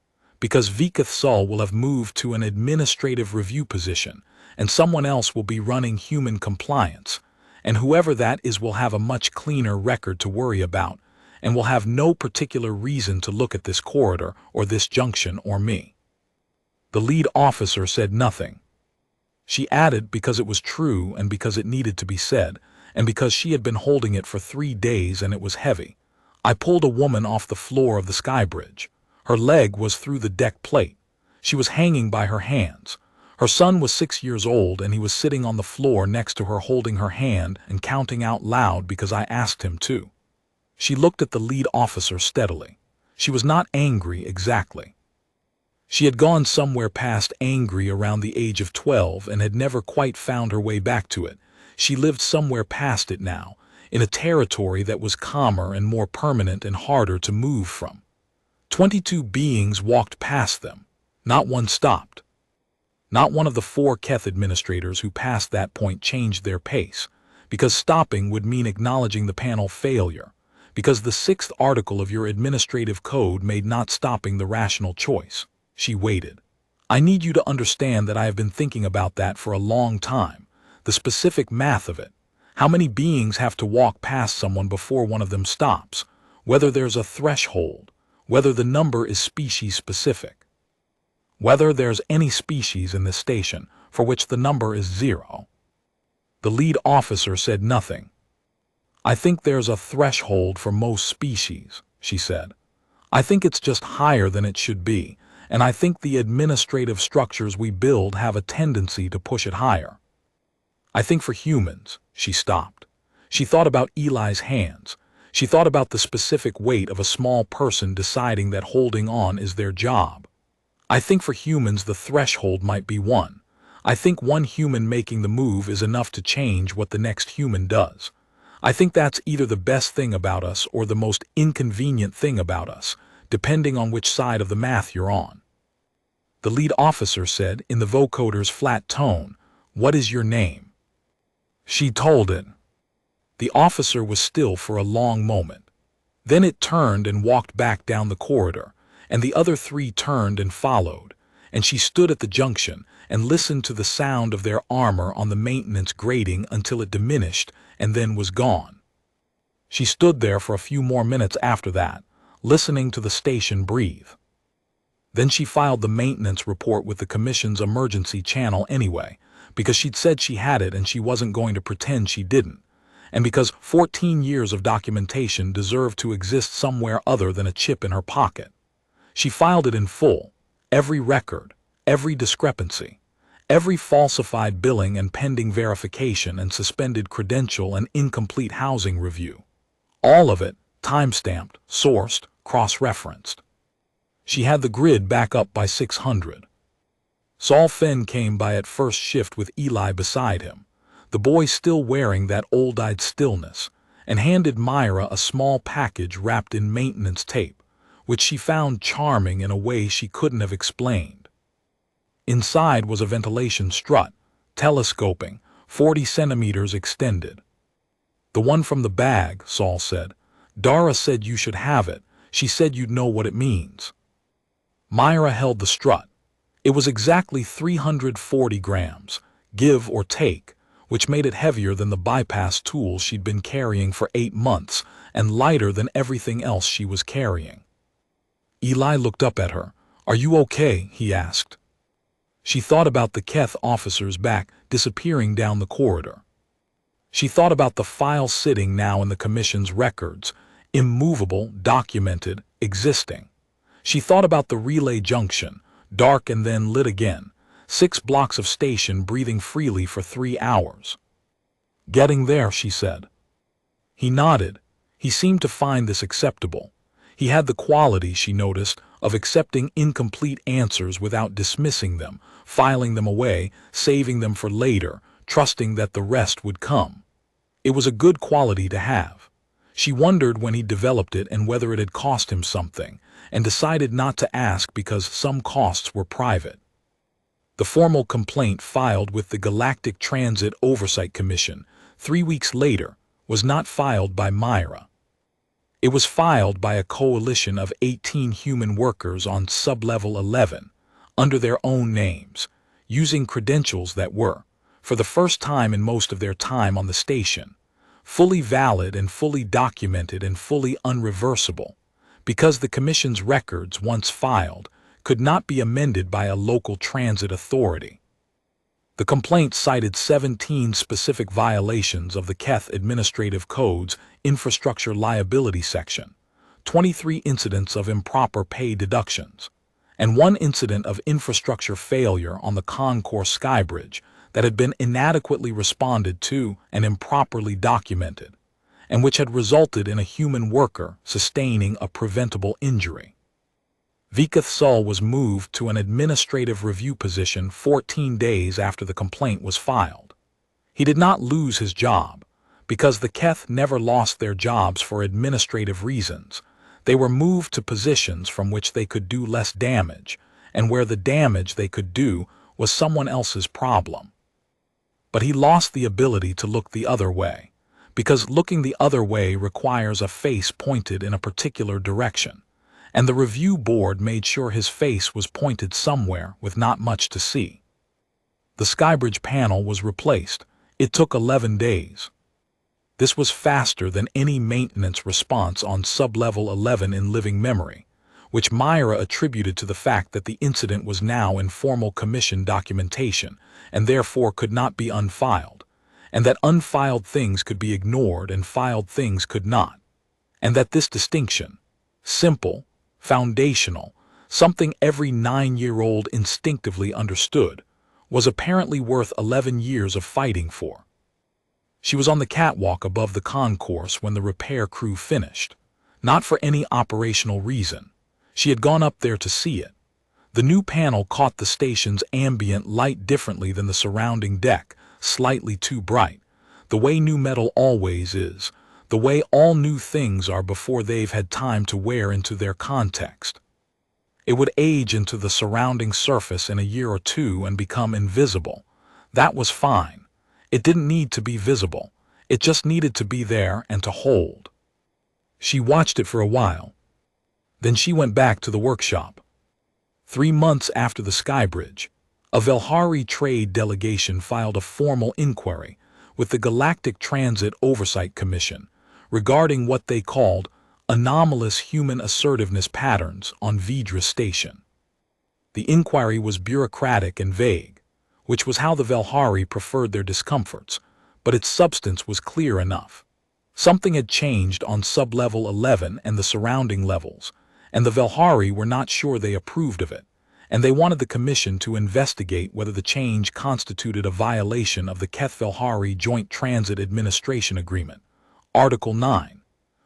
because Viketh Sul will have moved to an administrative review position, and someone else will be running human compliance, and whoever that is will have a much cleaner record to worry about, and will have no particular reason to look at this corridor or this junction or me. The lead officer said nothing. She added because it was true and because it needed to be said, and because she had been holding it for 3 days and it was heavy. I pulled a woman off the floor of the Skybridge. Her leg was through the deck plate. She was hanging by her hands. Her son was 6 years old and he was sitting on the floor next to her holding her hand and counting out loud because I asked him to. She looked at the lead officer steadily. She was not angry exactly. She had gone somewhere past angry around the age of 12 and had never quite found her way back to it. She lived somewhere past it now, in a territory that was calmer and more permanent and harder to move from. 22 beings walked past them. Not one stopped. Not one of the 4 Keth administrators who passed that point changed their pace, because stopping would mean acknowledging the panel failure, because the 6th article of your administrative code made not stopping the rational choice. She waited. I need you to understand that I have been thinking about that for a long time, the specific math of it. How many beings have to walk past someone before one of them stops, whether there's a threshold, whether the number is species specific, whether there's any species in this station for which the number is 0. The lead officer said nothing. I think there's a threshold for most species, she said. I think it's just higher than it should be, and I think the administrative structures we build have a tendency to push it higher. I think for humans, she stopped. She thought about Eli's hands. She thought about the specific weight of a small person deciding that holding on is their job. I think for humans the threshold might be 1. I think one human making the move is enough to change what the next human does. I think that's either the best thing about us or the most inconvenient thing about us, depending on which side of the math you're on. The lead officer said, in the vocoder's flat tone, "What is your name?" She told it. The officer was still for a long moment. Then it turned and walked back down the corridor, and the other 3 turned and followed, and she stood at the junction and listened to the sound of their armor on the maintenance grating until it diminished and then was gone. She stood there for a few more minutes after that, listening to the station breathe. Then she filed the maintenance report with the Commission's emergency channel anyway, because she'd said she had it and she wasn't going to pretend she didn't, and because 14 years of documentation deserved to exist somewhere other than a chip in her pocket. She filed it in full, every record, every discrepancy, every falsified billing and pending verification and suspended credential and incomplete housing review. All of it, time-stamped, sourced, cross-referenced. She had the grid back up by 600. Saul Finn came by at first shift with Eli beside him, the boy still wearing that old-eyed stillness, and handed Myra a small package wrapped in maintenance tape, which she found charming in a way she couldn't have explained. Inside was a ventilation strut, telescoping, 40 centimeters extended. "The one from the bag," Saul said. "Dara said you should have it. She said you'd know what it means." Myra held the strut. It was exactly 340 grams, give or take, which made it heavier than the bypass tool she'd been carrying for 8 months and lighter than everything else she was carrying. Eli looked up at her. "Are you okay?" he asked. She thought about the Keth officer's back disappearing down the corridor. She thought about the file sitting now in the Commission's records, immovable, documented, existing. She thought about the relay junction, dark and then lit again, 6 blocks of station breathing freely for 3 hours. "Getting there," she said. He nodded. He seemed to find this acceptable. He had the quality, she noticed, of accepting incomplete answers without dismissing them, filing them away, saving them for later, trusting that the rest would come. It was a good quality to have. She wondered when he developed it and whether it had cost him something, and decided not to ask because some costs were private. The formal complaint filed with the Galactic Transit Oversight Commission 3 weeks later was not filed by Myra. It was filed by a coalition of 18 human workers on sublevel 11, under their own names, using credentials that were, for the first time in most of their time on the station, fully valid and fully documented and fully unreversible, because the Commission's records, once filed, could not be amended by a local transit authority. The complaint cited 17 specific violations of the Keth Administrative Code's Infrastructure Liability section, 23 incidents of improper pay deductions, and 1 incident of infrastructure failure on the concourse Skybridge that had been inadequately responded to and improperly documented, and which had resulted in a human worker sustaining a preventable injury. Vikath Sul was moved to an administrative review position 14 days after the complaint was filed. He did not lose his job, because the Keth never lost their jobs for administrative reasons. They were moved to positions from which they could do less damage, and where the damage they could do was someone else's problem. But he lost the ability to look the other way, because looking the other way requires a face pointed in a particular direction, and the review board made sure his face was pointed somewhere with not much to see. The Skybridge panel was replaced. It took 11 days. This was faster than any maintenance response on sublevel 11 in living memory, which Myra attributed to the fact that the incident was now in formal commission documentation and therefore could not be unfiled, and that unfiled things could be ignored and filed things could not, and that this distinction, simple, foundational, something every 9-year-old instinctively understood, was apparently worth 11 years of fighting for. She was on the catwalk above the concourse when the repair crew finished, not for any operational reason. She had gone up there to see it. The new panel caught the station's ambient light differently than the surrounding deck, slightly too bright, the way new metal always is, the way all new things are before they've had time to wear into their context. It would age into the surrounding surface in a year or two and become invisible. That was fine. It didn't need to be visible. It just needed to be there and to hold. She watched it for a while. Then she went back to the workshop. 3 months after the Skybridge, a Velhari trade delegation filed a formal inquiry with the Galactic Transit Oversight Commission regarding what they called anomalous human assertiveness patterns on Vidra Station. The inquiry was bureaucratic and vague, which was how the Velhari preferred their discomforts, but its substance was clear enough. Something had changed on sublevel 11 and the surrounding levels, and the Velhari were not sure they approved of it, and they wanted the Commission to investigate whether the change constituted a violation of the Keth-Velhari Joint Transit Administration Agreement, Article 9,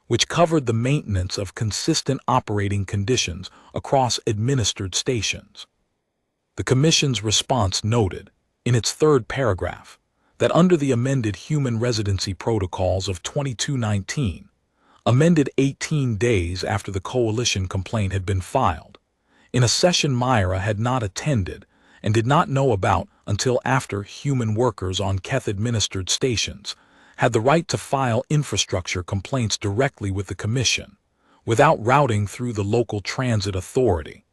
which covered the maintenance of consistent operating conditions across administered stations. The Commission's response noted, in its 3rd paragraph, that under the amended Human Residency Protocols of 2219, amended 18 days after the Coalition complaint had been filed, in a session Myra had not attended and did not know about until after human workers on Keth-administered stations had the right to file infrastructure complaints directly with the Commission, without routing through the local transit authority,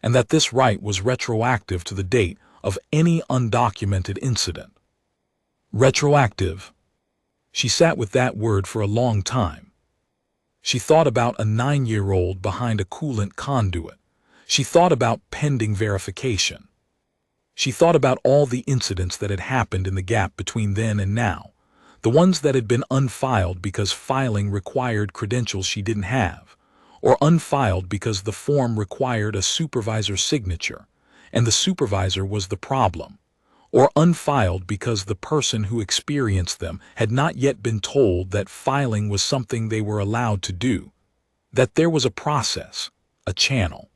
and that this right was retroactive to the date of any undocumented incident. Retroactive. She sat with that word for a long time. She thought about a 9-year-old behind a coolant conduit. She thought about pending verification. She thought about all the incidents that had happened in the gap between then and now, the ones that had been unfiled because filing required credentials she didn't have, or unfiled because the form required a supervisor's signature, and the supervisor was the problem, or unfiled because the person who experienced them had not yet been told that filing was something they were allowed to do, that there was a process, a channel,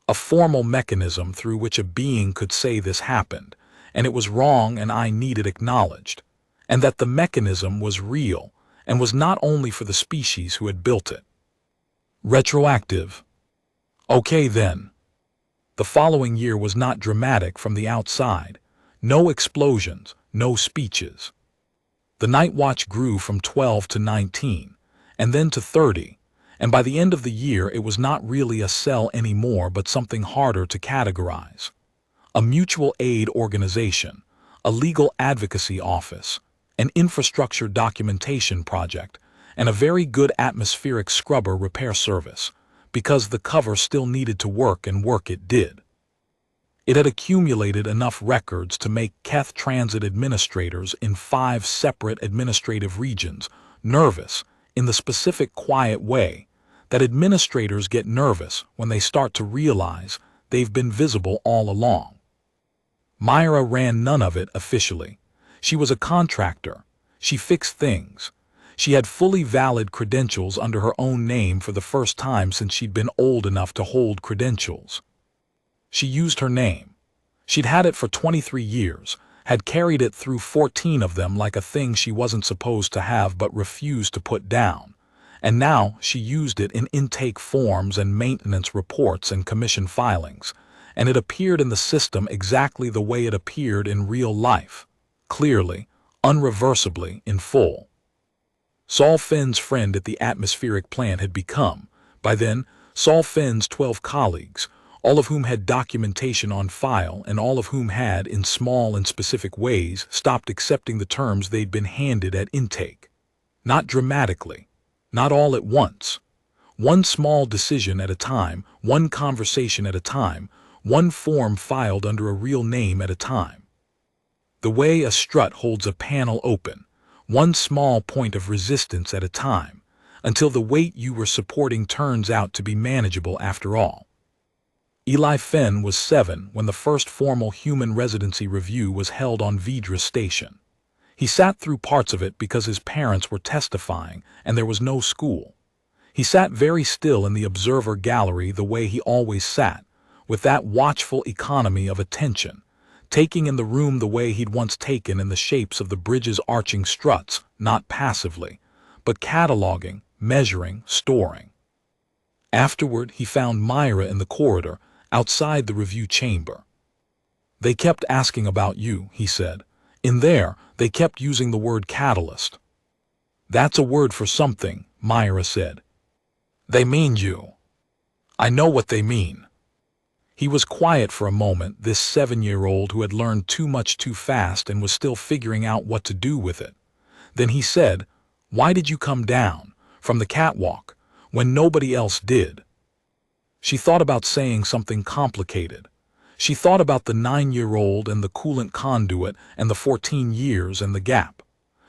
a formal mechanism through which a being could say this happened, and it was wrong and I needed acknowledged, and that the mechanism was real and was not only for the species who had built it. Retroactive. Okay then. The following year was not dramatic from the outside. No explosions, no speeches. The night watch grew from 12 to 19, and then to 30, and by the end of the year it was not really a cell anymore but something harder to categorize. A mutual aid organization, a legal advocacy office, an infrastructure documentation project, and a very good atmospheric scrubber repair service, because the cover still needed to work and work it did. It had accumulated enough records to make Keth transit administrators in 5 separate administrative regions nervous in the specific quiet way that administrators get nervous when they start to realize they've been visible all along. Myra ran none of it officially. She was a contractor. She fixed things. She had fully valid credentials under her own name for the first time since she'd been old enough to hold credentials. She used her name. She'd had it for 23 years, had carried it through 14 of them like a thing she wasn't supposed to have but refused to put down, and now she used it in intake forms and maintenance reports and commission filings, and it appeared in the system exactly the way it appeared in real life, clearly, unreversibly, in full. Saul Finn's friend at the atmospheric plant had become, by then, Saul Finn's 12 colleagues, all of whom had documentation on file and all of whom had, in small and specific ways, stopped accepting the terms they'd been handed at intake. Not dramatically, not all at once. One small decision at a time, one conversation at a time, one form filed under a real name at a time. The way a strut holds a panel open, one small point of resistance at a time, until the weight you were supporting turns out to be manageable after all. Eli Fenn was 7 when the first formal human residency review was held on Vidra Station. He sat through parts of it because his parents were testifying and there was no school. He sat very still in the observer gallery the way he always sat, with that watchful economy of attention, taking in the room the way he'd once taken in the shapes of the bridge's arching struts, not passively, but cataloging, measuring, storing. Afterward, he found Myra in the corridor, outside the review chamber. "They kept asking about you," he said. "In there, they kept using the word catalyst." "That's a word for something," Myra said. "They mean you. I know what they mean." He was quiet for a moment, this 7-year-old who had learned too much too fast and was still figuring out what to do with it. Then he said, "Why did you come down, from the catwalk, when nobody else did?" She thought about saying something complicated. She thought about the 9-year-old and the coolant conduit and the 14 years and the gap.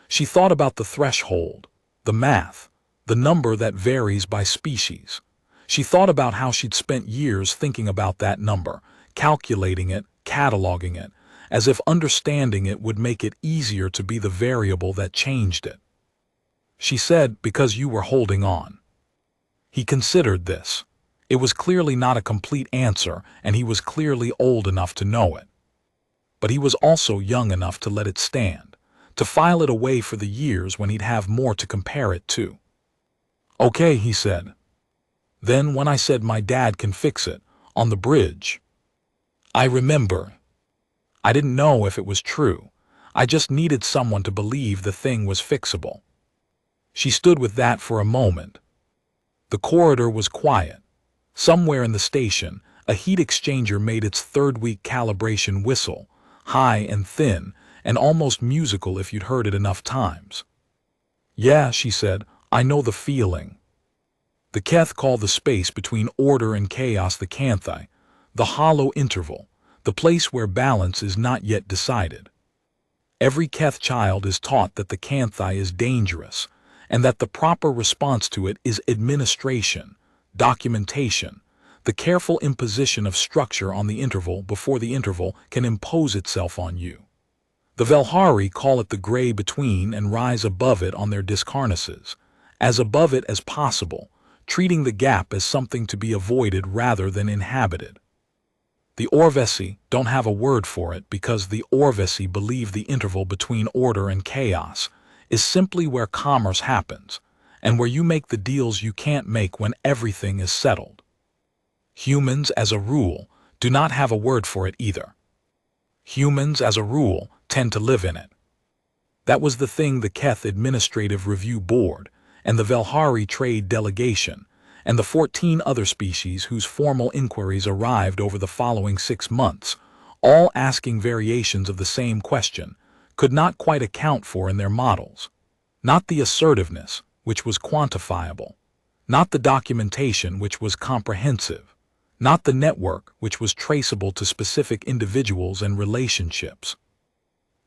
She thought about the threshold, the math, the number that varies by species. She thought about how she'd spent years thinking about that number, calculating it, cataloging it, as if understanding it would make it easier to be the variable that changed it. She said, "Because you were holding on." He considered this. It was clearly not a complete answer, and he was clearly old enough to know it. But he was also young enough to let it stand, to file it away for the years when he'd have more to compare it to. "Okay," he said. "Then when I said my dad can fix it, on the bridge, I remember. I didn't know if it was true. I just needed someone to believe the thing was fixable." She stood with that for a moment. The corridor was quiet. Somewhere in the station, a heat exchanger made its third-week calibration whistle, high and thin, and almost musical if you'd heard it enough times. "Yeah," she said, "I know the feeling." The Keth called the space between order and chaos the Canthi, the hollow interval, the place where balance is not yet decided. Every Keth child is taught that the Canthi is dangerous, and that the proper response to it is administration, documentation, the careful imposition of structure on the interval before the interval can impose itself on you. The Velhari call it the gray between and rise above it on their discarnases, as above it as possible, treating the gap as something to be avoided rather than inhabited. The Orvesi don't have a word for it because the Orvesi believe the interval between order and chaos is simply where commerce happens, and where you make the deals you can't make when everything is settled. Humans, as a rule, do not have a word for it either. Humans, as a rule, tend to live in it. That was the thing the Keth Administrative Review Board, and the Velhari trade delegation, and the 14 other species whose formal inquiries arrived over the following 6 months, all asking variations of the same question, could not quite account for in their models. Not the assertiveness, which was quantifiable. Not the documentation, which was comprehensive. Not the network, which was traceable to specific individuals and relationships.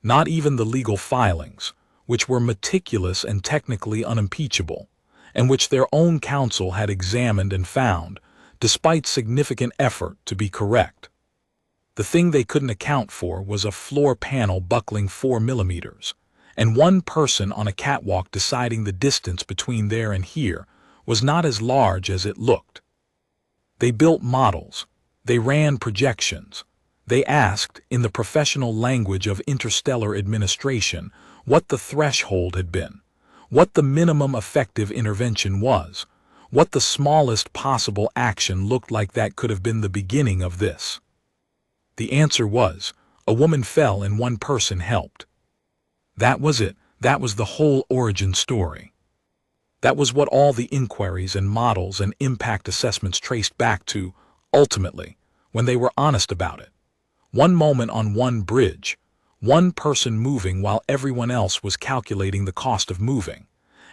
Not even the legal filings, which were meticulous and technically unimpeachable, and which their own counsel had examined and found, despite significant effort, to be correct. The thing they couldn't account for was a floor panel buckling 4 millimeters, and one person on a catwalk deciding the distance between there and here was not as large as it looked. They built models. They ran projections. They asked, in the professional language of interstellar administration, what the threshold had been, what the minimum effective intervention was, what the smallest possible action looked like that could have been the beginning of this. The answer was, a woman fell and one person helped. That was it. That was the whole origin story. That was what all the inquiries and models and impact assessments traced back to, ultimately, when they were honest about it. One moment on one bridge, one person moving while everyone else was calculating the cost of moving,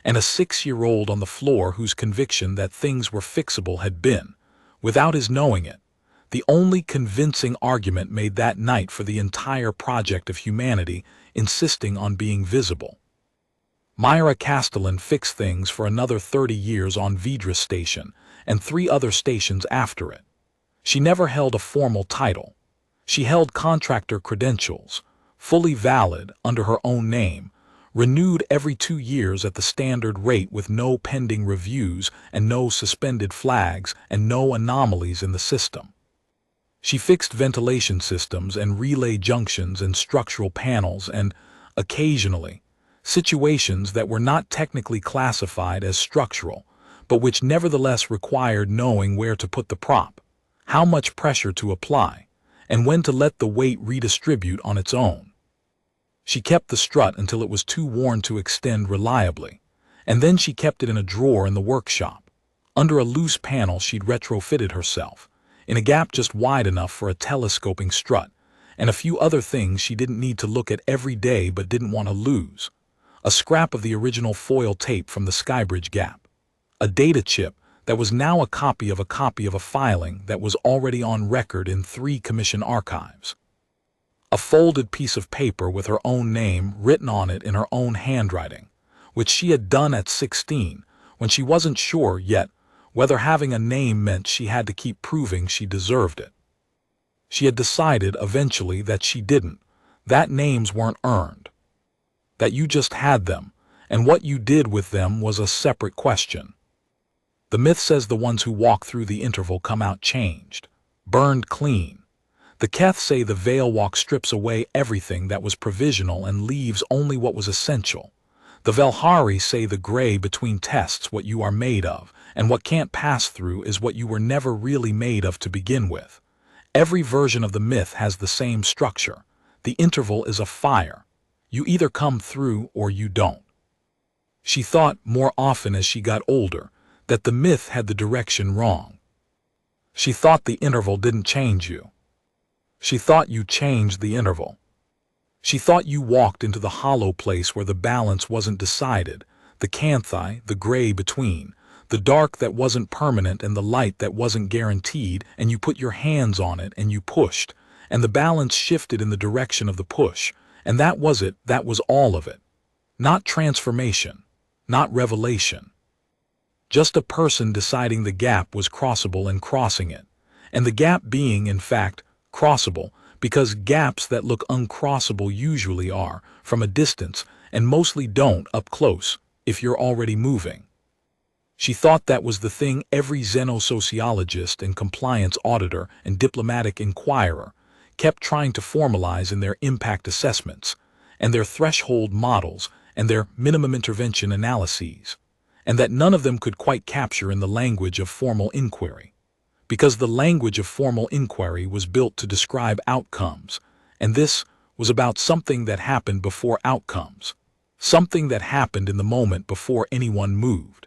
and a 6-year-old on the floor whose conviction that things were fixable had been, without his knowing it, the only convincing argument made that night for the entire project of humanity insisting on being visible. Myra Castellan fixed things for another 30 years on Vidra Station and 3 other stations after it. She never held a formal title. She held contractor credentials, fully valid under her own name, renewed every 2 years at the standard rate with no pending reviews and no suspended flags and no anomalies in the system. She fixed ventilation systems and relay junctions and structural panels and, occasionally, situations that were not technically classified as structural, but which nevertheless required knowing where to put the prop, how much pressure to apply, and when to let the weight redistribute on its own. She kept the strut until it was too worn to extend reliably, and then she kept it in a drawer in the workshop. Under a loose panel she'd retrofitted herself, in a gap just wide enough for a telescoping strut, and a few other things she didn't need to look at every day but didn't want to lose. A scrap of the original foil tape from the Skybridge gap. A data chip that was now a copy of a filing that was already on record in 3 commission archives. A folded piece of paper with her own name written on it in her own handwriting, which she had done at 16 when she wasn't sure yet whether having a name meant she had to keep proving she deserved it. She had decided eventually that she didn't, that names weren't earned, that you just had them, and what you did with them was a separate question. The myth says the ones who walk through the interval come out changed, burned clean. The Keth say the veil walk strips away everything that was provisional and leaves only what was essential. The Velhari say the gray between tests what you are made of, and what can't pass through is what you were never really made of to begin with. Every version of the myth has the same structure. The interval is a fire. You either come through or you don't. She thought, more often as she got older, that the myth had the direction wrong. She thought the interval didn't change you. She thought you changed the interval. She thought you walked into the hollow place where the balance wasn't decided, the canthi, the gray between, the dark that wasn't permanent and the light that wasn't guaranteed, and you put your hands on it and you pushed, and the balance shifted in the direction of the push, and that was it, that was all of it. Not transformation, not revelation. Just a person deciding the gap was crossable and crossing it, and the gap being, in fact, crossable, because gaps that look uncrossable usually are, from a distance, and mostly don't up close, if you're already moving. She thought that was the thing every xenosociologist and compliance auditor and diplomatic inquirer kept trying to formalize in their impact assessments, and their threshold models, and their minimum intervention analyses, and that none of them could quite capture in the language of formal inquiry. Because the language of formal inquiry was built to describe outcomes, and this was about something that happened before outcomes. something that happened in the moment before anyone moved.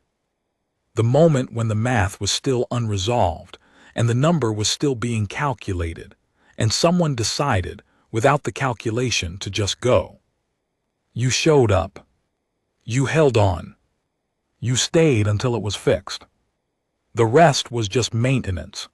The moment when the math was still unresolved, and the number was still being calculated, and someone decided, without the calculation, to just go. You showed up. You held on. You stayed until it was fixed. The rest was just maintenance,